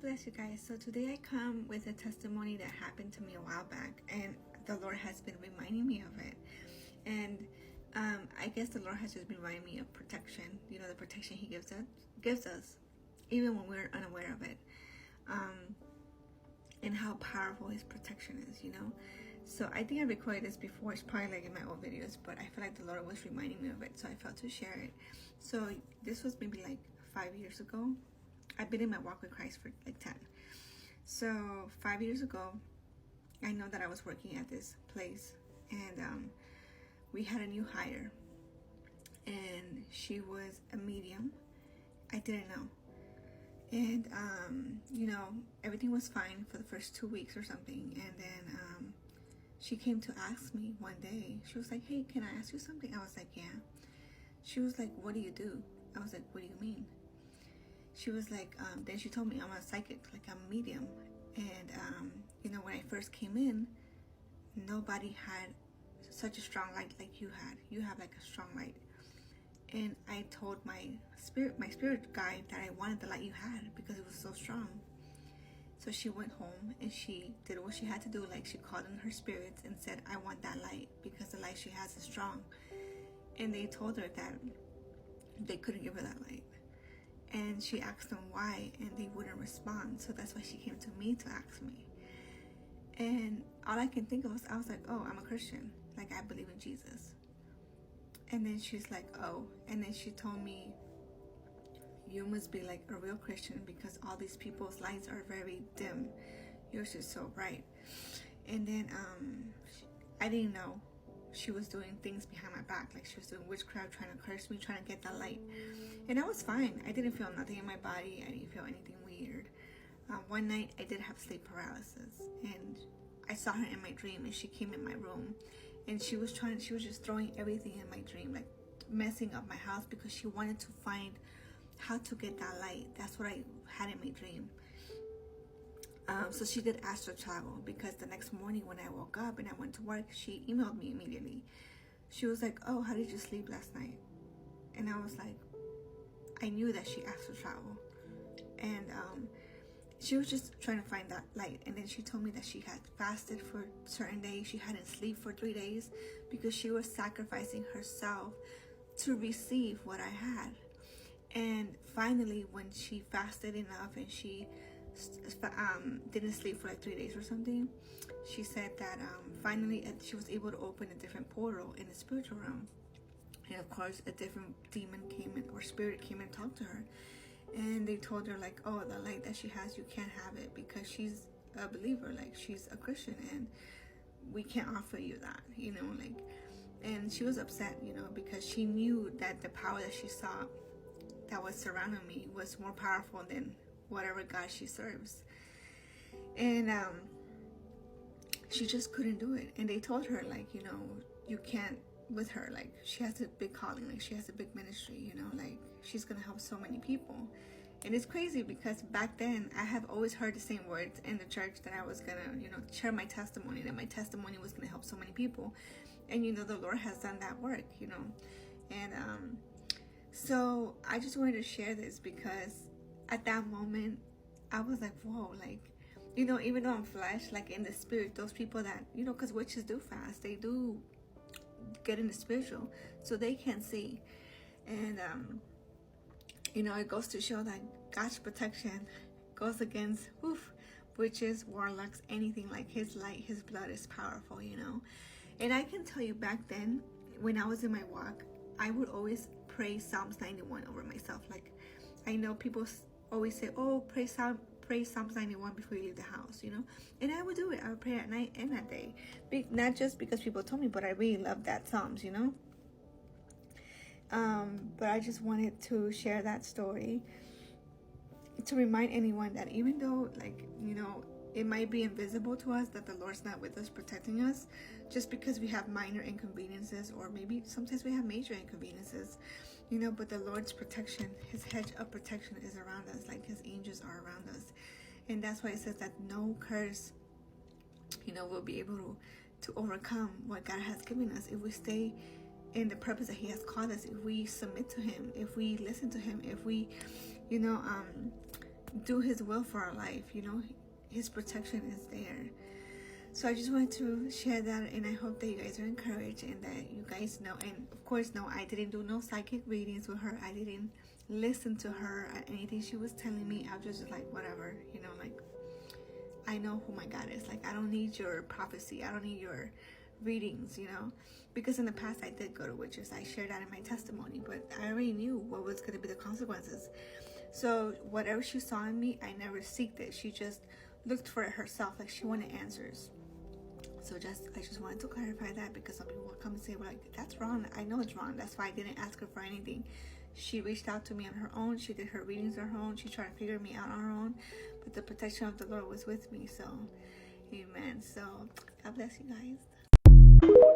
God bless you guys. So today I come with a testimony that happened to me a while back, and the Lord has been reminding me of it. And I guess the Lord has just been reminding me of protection. You know, the protection He gives us, even when we're unaware of it. And how powerful His protection is, you know. So I think I recorded this before. It's probably like in my old videos, but I feel like the Lord was reminding me of it, so I felt to share it. So this was maybe like 5 years ago. I've been in my walk with Christ for like 10. So 5 years ago, I know that I was working at this place, and we had a new hire, and she was a medium. I didn't know. And you know, everything was fine for the first 2 weeks or something, and then she came to ask me one day. She was like, "Hey, can I ask you something?" I was like, "Yeah." She was like, "What do you do?" I was like, "What do you mean?" She was like, then she told me I'm a psychic, like I'm a medium. And you know, when I first came in, nobody had such a strong light like you had. You have like a strong light. And I told my spirit guide that I wanted the light you had because it was so strong. So she went home and she did what she had to do. Like, she called in her spirits and said, "I want that light because the light she has is strong." And they told her that they couldn't give her that light. And she asked them why, and they wouldn't respond. So that's why she came to me to ask me. And all I can think of was, I was like, "Oh, I'm a Christian. Like, I believe in Jesus." And then she's like, "Oh." And then she told me, "You must be like a real Christian because all these people's lights are very dim. Yours is so bright." And then I didn't know she was doing things behind my back. Like, she was doing witchcraft, trying to curse me, trying to get that light. And I was fine. I didn't feel nothing in my body. I didn't feel anything weird. One night I did have sleep paralysis, and I saw her in my dream, and she came in my room, and she was just throwing everything in my dream, like messing up my house, because she wanted to find how to get that light. That's what I had in my dream. So she did astral travel, because the next morning when I woke up and I went to work, she emailed me immediately. She was like, "Oh, how did you sleep last night?" And I was like, I knew that she astral traveled. And she was just trying to find that light. And then she told me that she had fasted for certain days. She hadn't slept for 3 days because she was sacrificing herself to receive what I had. And finally, when she fasted enough and she didn't sleep for like 3 days or something, she said that finally she was able to open a different portal in the spiritual realm. And of course, a different demon came in, or spirit came and talked to her. And they told her, like, "Oh, the light that she has, you can't have it because she's a believer, like she's a Christian, and we can't offer you that," you know, like. And she was upset, you know, because she knew that the power that she saw that was surrounding me was more powerful than whatever God she serves. And she just couldn't do it. And they told her, like, you know, you can't with her, like, she has a big calling, like she has a big ministry, you know, like she's gonna help so many people. And it's crazy because back then I have always heard the same words in the church, that I was gonna, you know, share my testimony, that my testimony was gonna help so many people. And you know, the Lord has done that work, you know. And so I just wanted to share this because at that moment I was like, whoa, like, you know, even though I'm flesh, like in the spirit, those people that, you know, because witches do fast, they do get in the spiritual, so they can see. And you know, it goes to show that God's protection goes against witches, warlocks, anything. Like, His light, His blood is powerful, you know. And I can tell you, back then when I was in my walk, I would always pray Psalms 91 over myself. Like, I know people always say, "Oh, pray Psalms 91 before you leave the house," you know. And I would do it. I would pray at night and at day. Not just because people told me, but I really love that Psalms, you know. But I just wanted to share that story to remind anyone that even though, like, you know, it might be invisible to us, that the Lord's not with us protecting us, just because we have minor inconveniences, or maybe sometimes we have major inconveniences, you know. But the Lord's protection, His hedge of protection is around us, like His angels are around us. And that's why it says that no curse, you know, will be able to overcome what God has given us if we stay in the purpose that He has called us, if we submit to Him, if we listen to Him, if we, you know, do His will for our life. You know, His protection is there. So I just wanted to share that, and I hope that you guys are encouraged and that you guys know. And of course, no, I didn't do no psychic readings with her. I didn't listen to her at anything she was telling me. I was just like, whatever, you know, like, I know who my God is. Like, I don't need your prophecy. I don't need your readings, you know, because in the past I did go to witches. I shared that in my testimony, but I already knew what was going to be the consequences. So whatever she saw in me, I never seeked it. She just looked for it herself. Like, she wanted answers. So I just wanted to clarify that, because some people will come and say, well, like, that's wrong. I know it's wrong. That's why I didn't ask her for anything. She reached out to me on her own. She did her readings on her own. She tried to figure me out on her own. But the protection of the Lord was with me. So, amen. So, God bless you guys.